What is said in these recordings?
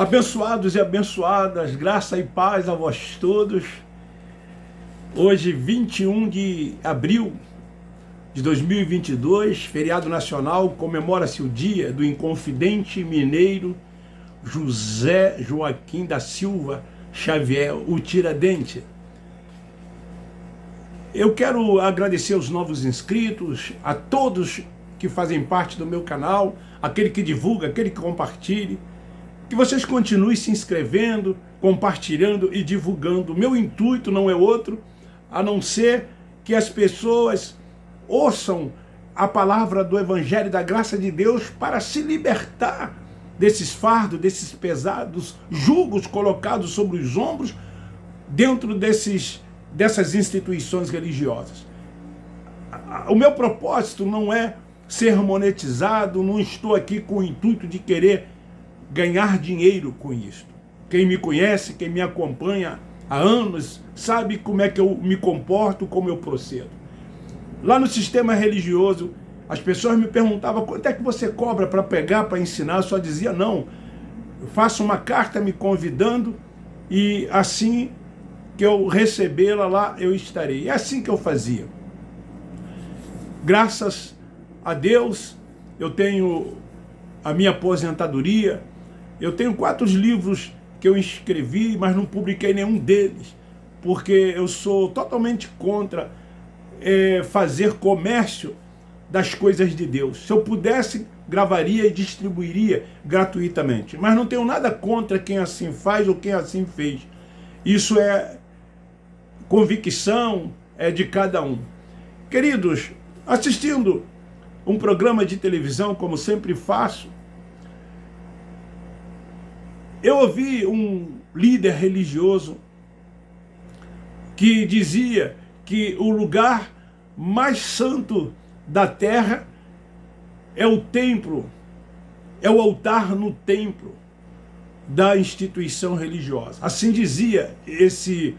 Abençoados e abençoadas, graça e paz a vós todos. Hoje, 21 de abril de 2022, feriado nacional, comemora-se o dia do inconfidente mineiro José Joaquim da Silva Xavier, o Tiradentes. Eu quero agradecer aos novos inscritos, a todos que fazem parte do meu canal, aquele que divulga, aquele que compartilha. Que vocês continuem se inscrevendo, compartilhando e divulgando. Meu intuito não é outro, a não ser que as pessoas ouçam a palavra do Evangelho da graça de Deus para se libertar desses fardos, desses pesados julgos colocados sobre os ombros dentro dessas instituições religiosas. O meu propósito não é ser monetizado, não estou aqui com o intuito de querer ganhar dinheiro com isso. Quem me conhece, quem me acompanha há anos, sabe como é que eu me comporto, como eu procedo. Lá no sistema religioso, as pessoas me perguntavam quanto é que você cobra para pegar, para ensinar. Eu só dizia não. Eu faço uma carta me convidando e assim que eu recebê-la lá, eu estarei. É assim que eu fazia. Graças a Deus, eu tenho a minha aposentadoria. Eu tenho 4 livros que eu escrevi, mas não publiquei nenhum deles, porque eu sou totalmente contra fazer comércio das coisas de Deus. Se eu pudesse, gravaria e distribuiria gratuitamente. Mas não tenho nada contra quem assim faz ou quem assim fez. Isso é convicção, é de cada um. Queridos, assistindo um programa de televisão, como sempre faço, eu ouvi um líder religioso que dizia que o lugar mais santo da terra é o templo, é o altar no templo da instituição religiosa. Assim dizia esse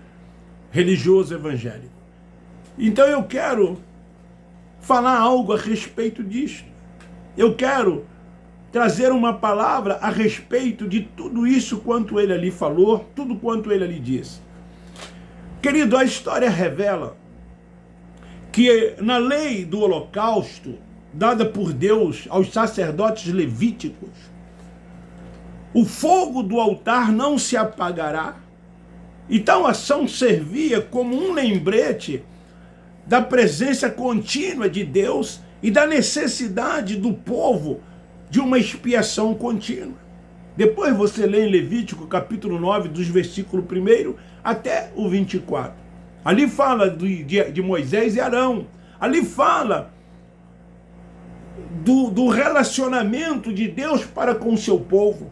religioso evangélico. Então eu quero falar algo a respeito disso. Eu quero trazer uma palavra a respeito de tudo isso quanto ele ali falou, tudo quanto ele ali disse. Querido, a história revela que na lei do holocausto, dada por Deus aos sacerdotes levíticos, o fogo do altar não se apagará. Então a ação servia como um lembrete da presença contínua de Deus e da necessidade do povo de uma expiação contínua. Depois você lê em Levítico capítulo 9, dos versículos 1 até o 24. Ali fala de Moisés e Arão. Ali fala do relacionamento de Deus para com o seu povo.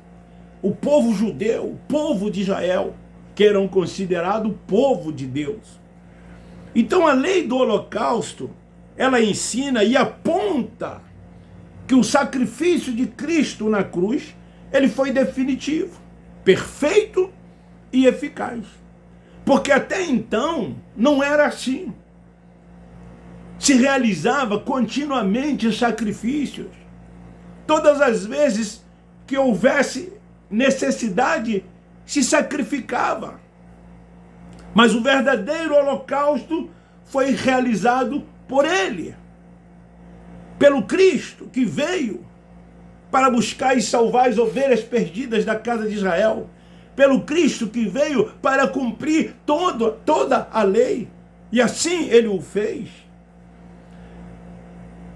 O povo judeu, o povo de Israel, que eram considerados o povo de Deus. Então a lei do holocausto, ela ensina e aponta que o sacrifício de Cristo na cruz, ele foi definitivo, perfeito e eficaz. Porque até então não era assim. Se realizava continuamente sacrifícios. Todas as vezes que houvesse necessidade, se sacrificava. Mas o verdadeiro holocausto foi realizado por ele, pelo Cristo que veio para buscar e salvar as ovelhas perdidas da casa de Israel, pelo Cristo que veio para cumprir toda a lei, e assim ele o fez.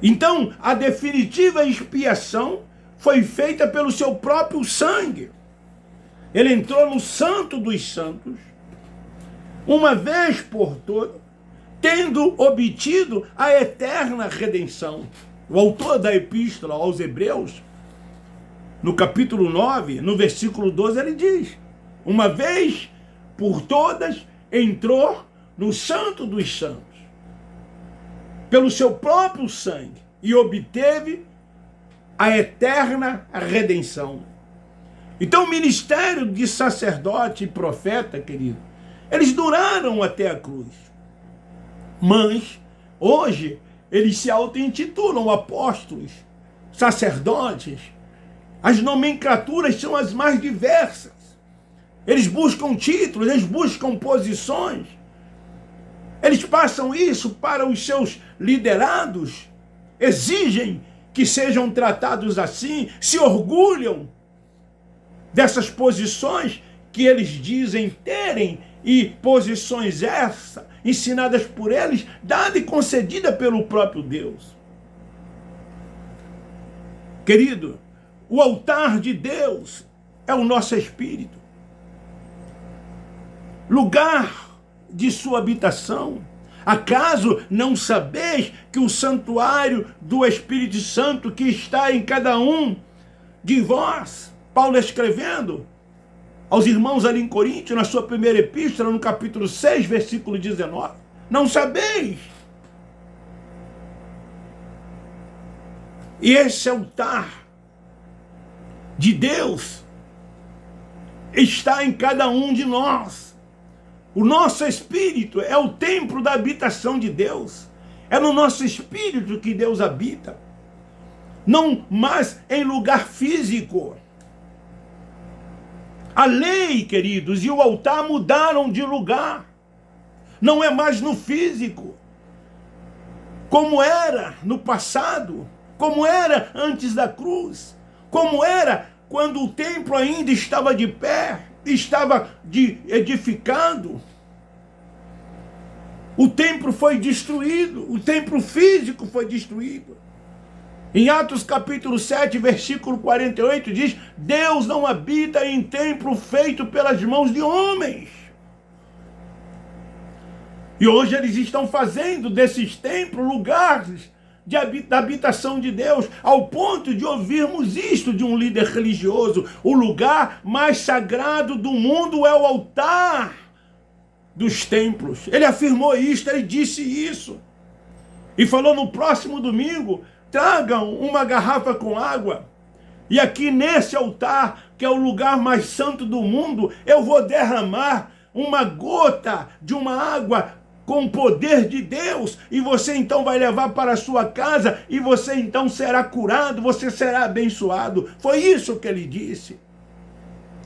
Então a definitiva expiação foi feita pelo seu próprio sangue. Ele entrou no Santo dos Santos, uma vez por todas, tendo obtido a eterna redenção. O autor da epístola aos Hebreus, no capítulo 9, no versículo 12, ele diz: uma vez por todas entrou no Santo dos Santos, pelo seu próprio sangue, e obteve a eterna redenção. Então o ministério de sacerdote e profeta, querido, eles duraram até a cruz. Mas hoje eles se auto-intitulam apóstolos, sacerdotes, As nomenclaturas são as mais diversas. Eles buscam títulos, eles buscam posições. Eles passam isso para os seus liderados, exigem que sejam tratados assim, se orgulham dessas posições que eles dizem terem, e posições essas, ensinadas por eles, dada e concedida pelo próprio Deus. Querido, o altar de Deus é o nosso espírito, lugar de sua habitação. Acaso não sabeis que o santuário do Espírito Santo que está em cada um de vós, Paulo escrevendo aos irmãos ali em Coríntios, na sua primeira epístola, no capítulo 6, versículo 19. Não sabeis? E esse altar de Deus está em cada um de nós. O nosso espírito é o templo da habitação de Deus. É no nosso espírito que Deus habita. Não mais em lugar físico. A lei, queridos, e o altar mudaram de lugar. Não é mais no físico, como era no passado, como era antes da cruz, como era quando o templo ainda estava de pé, estava edificado. O templo foi destruído, o templo físico foi destruído. Em Atos capítulo 7, versículo 48, diz: Deus não habita em templo feito pelas mãos de homens. E hoje eles estão fazendo desses templos lugares da habitação de Deus, ao ponto de ouvirmos isto de um líder religioso: o lugar mais sagrado do mundo é o altar dos templos. Ele afirmou isto, ele disse isso. E falou: no próximo domingo, tragam uma garrafa com água, e aqui nesse altar, que é o lugar mais santo do mundo, eu vou derramar uma gota de uma água com o poder de Deus, e você então vai levar para a sua casa, e você então será curado, você será abençoado. Foi isso que ele disse,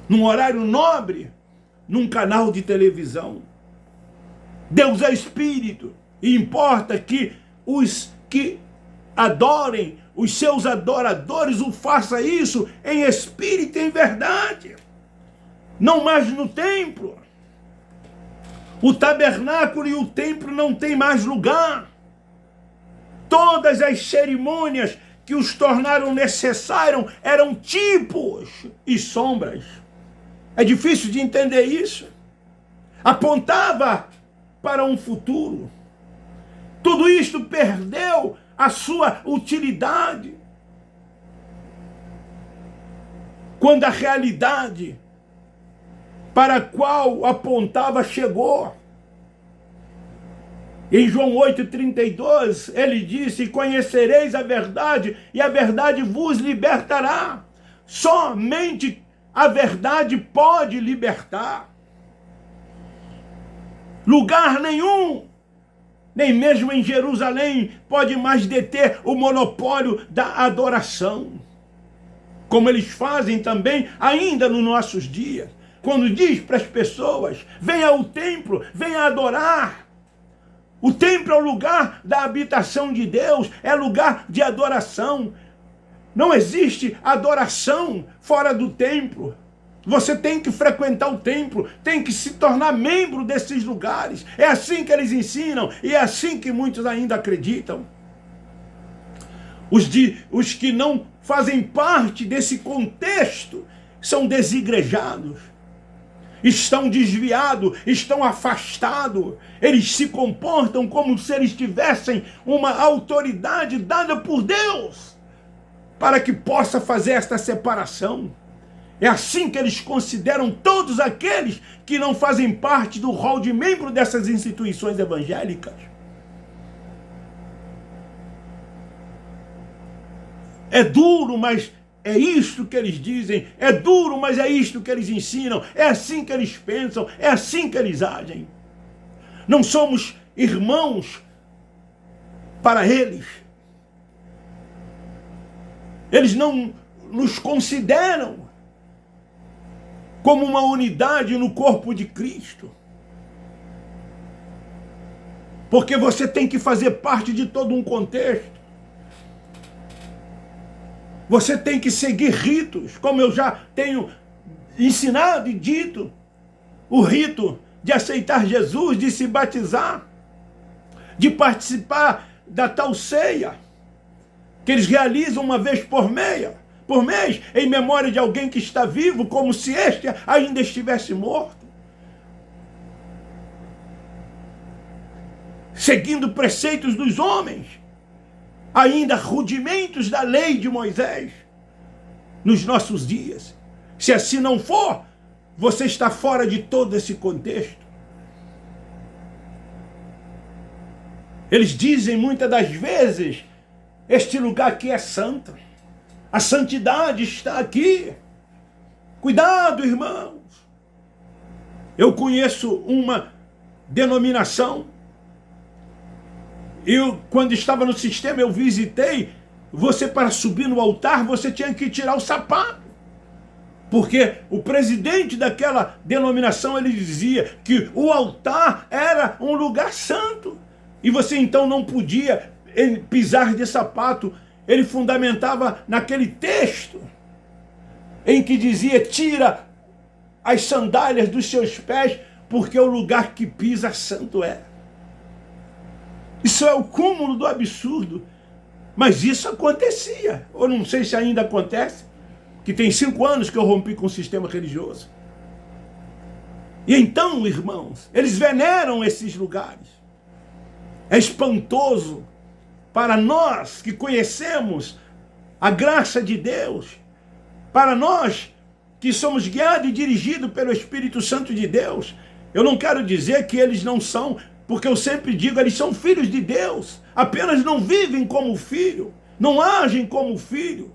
num horário nobre, num canal de televisão. Deus é espírito, e importa que os que adorem, os seus adoradores, o façam isso em espírito e em verdade, não mais no templo. O tabernáculo e o templo não tem mais lugar. Todas as cerimônias que os tornaram necessários eram tipos e sombras. É difícil de entender isso. Apontava para um futuro. Tudo isto perdeu a sua utilidade quando a realidade para a qual apontava chegou. Em João 8,32, ele disse: conhecereis a verdade, e a verdade vos libertará. Somente a verdade pode libertar. Lugar nenhum, nem mesmo em Jerusalém, pode mais deter o monopólio da adoração, como eles fazem também ainda nos nossos dias, quando diz para as pessoas: venha ao templo, venha adorar. O templo é o lugar da habitação de Deus, é lugar de adoração. Não existe adoração fora do templo. Você tem que frequentar o templo, tem que se tornar membro desses lugares. É assim que eles ensinam, e é assim que muitos ainda acreditam. Os que não fazem parte desse contexto são desigrejados, estão desviados, estão afastados. Eles se comportam como se eles tivessem uma autoridade dada por Deus para que possa fazer esta separação. É assim que eles consideram todos aqueles que não fazem parte do rol de membro dessas instituições evangélicas. É duro, mas é isto que eles dizem. É duro, mas é isto que eles ensinam. É assim que eles pensam. É assim que eles agem. Não somos irmãos para eles. Eles não nos consideram como uma unidade no corpo de Cristo. Porque você tem que fazer parte de todo um contexto. Você tem que seguir ritos, como eu já tenho ensinado e dito. O rito de aceitar Jesus, de se batizar, de participar da tal ceia, que eles realizam uma vez por mês, em memória de alguém que está vivo, como se este ainda estivesse morto. Seguindo preceitos dos homens, ainda rudimentos da lei de Moisés, nos nossos dias. Se assim não for, você está fora de todo esse contexto. Eles dizem muitas das vezes, este lugar aqui é santo. A santidade está aqui. Cuidado, irmãos. Eu conheço uma denominação. Eu, quando estava no sistema, eu visitei. Você, para subir no altar, você tinha que tirar o sapato. Porque o presidente daquela denominação, ele dizia que o altar era um lugar santo. E você então não podia pisar de sapato. Ele fundamentava naquele texto em que dizia: tira as sandálias dos seus pés, porque o lugar que pisa santo é. Isso é o cúmulo do absurdo. Mas isso acontecia. Eu não sei se ainda acontece, que tem 5 anos que eu rompi com o sistema religioso. E então, irmãos, eles veneram esses lugares. É espantoso para nós que conhecemos a graça de Deus, para nós que somos guiados e dirigidos pelo Espírito Santo de Deus. Eu não quero dizer que eles não são, porque eu sempre digo, eles são filhos de Deus, apenas não vivem como filho, não agem como filho,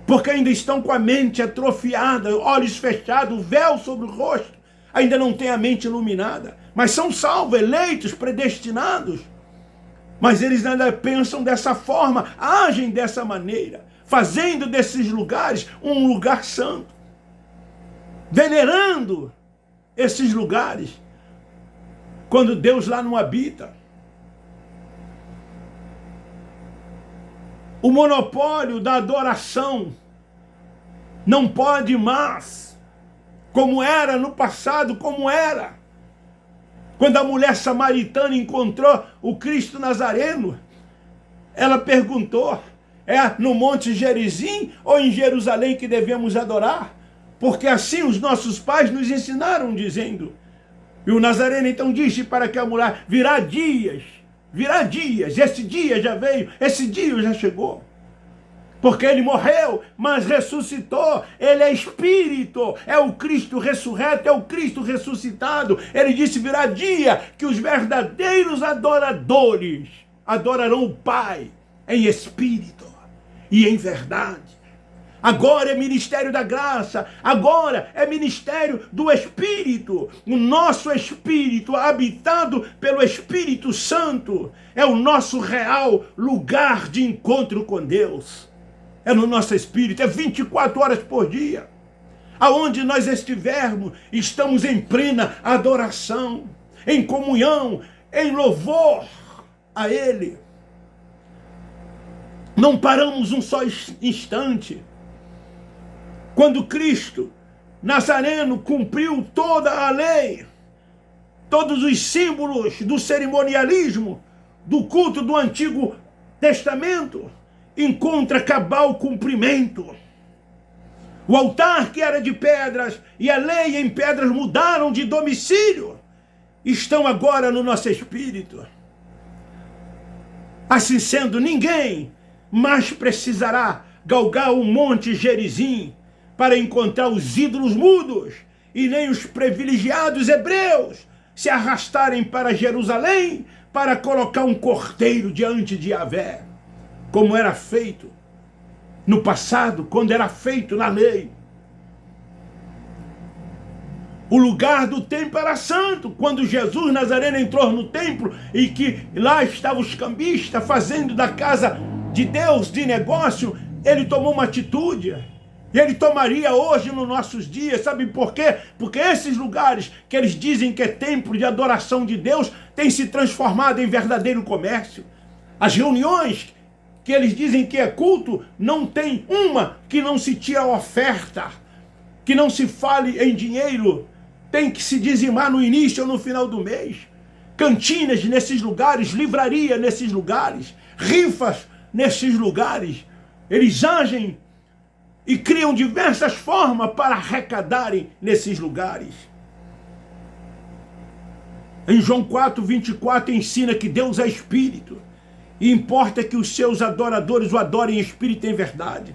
porque ainda estão com a mente atrofiada, olhos fechados, véu sobre o rosto, ainda não têm a mente iluminada, mas são salvos, eleitos, predestinados. Mas eles ainda pensam dessa forma, agem dessa maneira, fazendo desses lugares um lugar santo, venerando esses lugares, quando Deus lá não habita. O monopólio da adoração não pode mais, como era no passado, como era. Quando a mulher samaritana encontrou o Cristo Nazareno, ela perguntou: é no Monte Gerizim ou em Jerusalém que devemos adorar? Porque assim os nossos pais nos ensinaram, dizendo. E o Nazareno então disse para aquela mulher: virá dias, esse dia já veio, esse dia já chegou. Porque ele morreu, mas ressuscitou. Ele é Espírito, é o Cristo ressurreto, é o Cristo ressuscitado. Ele disse: virá dia que os verdadeiros adoradores adorarão o Pai em espírito e em verdade. Agora é ministério da graça, agora é ministério do Espírito. O nosso Espírito, habitado pelo Espírito Santo, é o nosso real lugar de encontro com Deus. É no nosso espírito, é 24 horas por dia. Aonde nós estivermos, estamos em plena adoração, em comunhão, em louvor a Ele. Não paramos um só instante. Quando Cristo Nazareno cumpriu toda a lei, todos os símbolos do cerimonialismo, do culto do Antigo Testamento, encontra cabal cumprimento. O altar que era de pedras e a lei em pedras mudaram de domicílio, estão agora no nosso espírito. Assim sendo, ninguém mais precisará galgar o Monte Gerizim para encontrar os ídolos mudos, e nem os privilegiados hebreus se arrastarem para Jerusalém para colocar um cordeiro diante de Yahvé, como era feito no passado, quando era feito na lei. O lugar do templo era santo. Quando Jesus Nazareno entrou no templo e que lá estavam os cambistas fazendo da casa de Deus de negócio, ele tomou uma atitude, e ele tomaria hoje nos nossos dias. Sabe por quê? Porque esses lugares que eles dizem que é templo de adoração de Deus, têm se transformado em verdadeiro comércio. As reuniões que eles dizem que é culto, não tem uma que não se tira oferta, que não se fale em dinheiro, tem que se dizimar no início ou no final do mês. Cantinas nesses lugares, livraria nesses lugares, rifas nesses lugares. Eles agem e criam diversas formas para arrecadarem nesses lugares. Em João 4:24 ensina que Deus é Espírito, e importa que os seus adoradores o adorem em espírito e em verdade.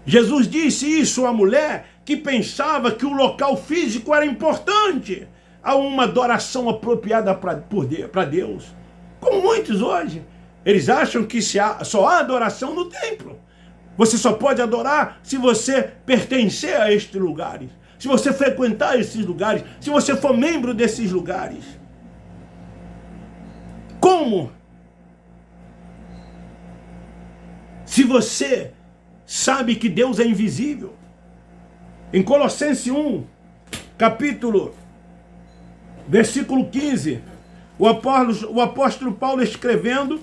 Jesus disse isso à mulher que pensava que o local físico era importante a uma adoração apropriada para Deus. Como muitos hoje, eles acham que só há adoração no templo. Você só pode adorar se você pertencer a estes lugares, se você frequentar esses lugares, se você for membro desses lugares. Como? Se você sabe que Deus é invisível. Em Colossenses 1, versículo 15, o apóstolo Paulo escrevendo,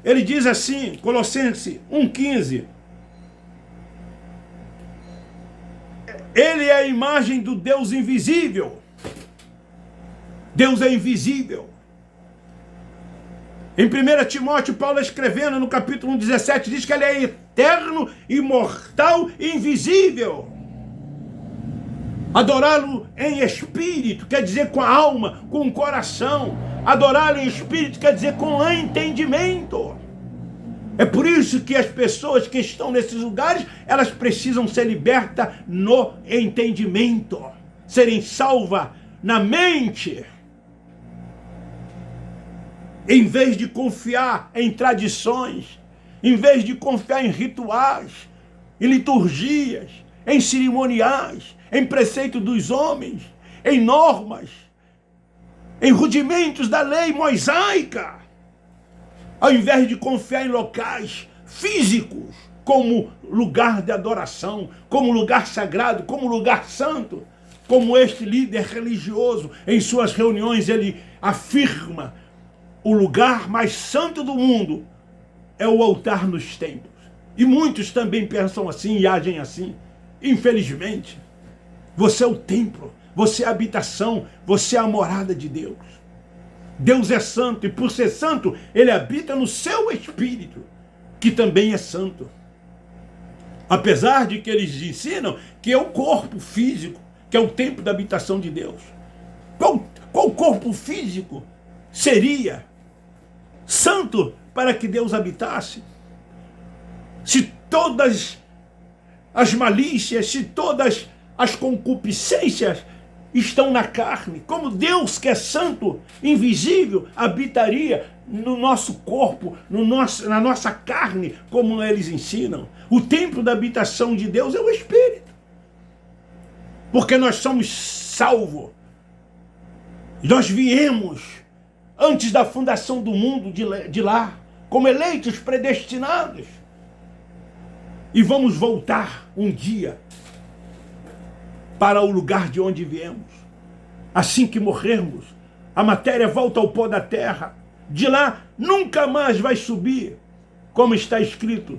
ele diz assim, Colossenses 1,15, ele é a imagem do Deus invisível. Deus é invisível. Em 1 Timóteo, Paulo escrevendo no capítulo 1,17, diz que ele é eterno, imortal e invisível. Adorá-lo em espírito quer dizer com a alma, com o coração. Adorá-lo em espírito quer dizer com entendimento. É por isso que as pessoas que estão nesses lugares, elas precisam ser libertas no entendimento, serem salvas na mente. Em vez de confiar em tradições, em vez de confiar em rituais, em liturgias, em cerimoniais, em preceitos dos homens, em normas, em rudimentos da lei mosaica, ao invés de confiar em locais físicos, como lugar de adoração, como lugar sagrado, como lugar santo, como este líder religioso, em suas reuniões, ele afirma: o lugar mais santo do mundo é o altar nos templos. E muitos também pensam assim e agem assim. Infelizmente, você é o templo, você é a habitação, você é a morada de Deus. Deus é santo e por ser santo, ele habita no seu espírito, que também é santo. Apesar de que eles ensinam que é o corpo físico, que é o templo da habitação de Deus. Qual corpo físico seria santo para que Deus habitasse? Se todas as malícias, se todas as concupiscências estão na carne, como Deus que é santo, invisível, habitaria no nosso corpo, na nossa carne, como eles ensinam? O templo da habitação de Deus é o Espírito. Porque nós somos salvos. Nós viemos antes da fundação do mundo de lá, como eleitos predestinados. E vamos voltar um dia para o lugar de onde viemos. Assim que morrermos, a matéria volta ao pó da terra. De lá nunca mais vai subir, como está escrito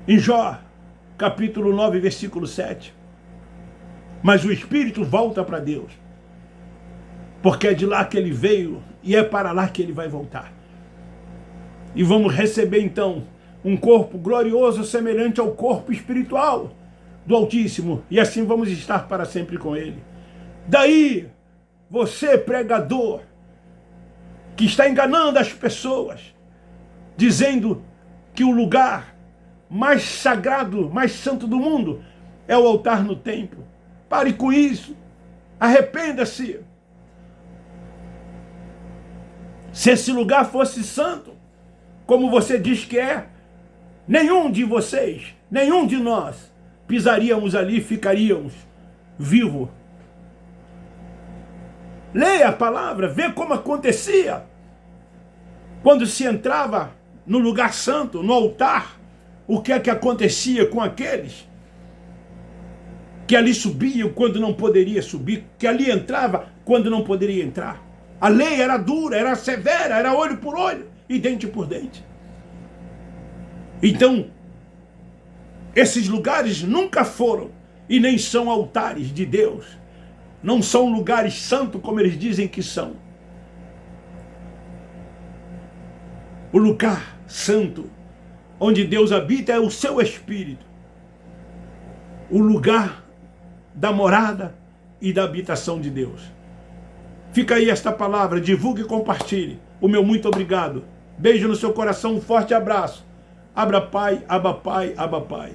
em Jó, capítulo 9, versículo 7. Mas o espírito volta para Deus, porque é de lá que ele veio e é para lá que ele vai voltar. E vamos receber então um corpo glorioso semelhante ao corpo espiritual do Altíssimo, e assim vamos estar para sempre com ele. Daí, você, pregador, que está enganando as pessoas, dizendo que o lugar mais sagrado, mais santo do mundo é o altar no templo. Pare com isso. Arrependa-se. Se esse lugar fosse santo, como você diz que é, nenhum de vocês, nenhum de nós, pisaríamos ali e ficaríamos vivos. Leia a palavra, vê como acontecia quando se entrava no lugar santo, no altar, o que é que acontecia com aqueles que ali subiam quando não poderia subir, que ali entrava quando não poderia entrar. A lei era dura, era severa, era olho por olho e dente por dente. Então, esses lugares nunca foram e nem são altares de Deus. Não são lugares santos como eles dizem que são. O lugar santo onde Deus habita é o seu Espírito. O lugar da morada e da habitação de Deus. Fica aí esta palavra, divulgue e compartilhe. O meu muito obrigado. Beijo no seu coração, um forte abraço. Abra Pai, Abba Pai, Abba Pai.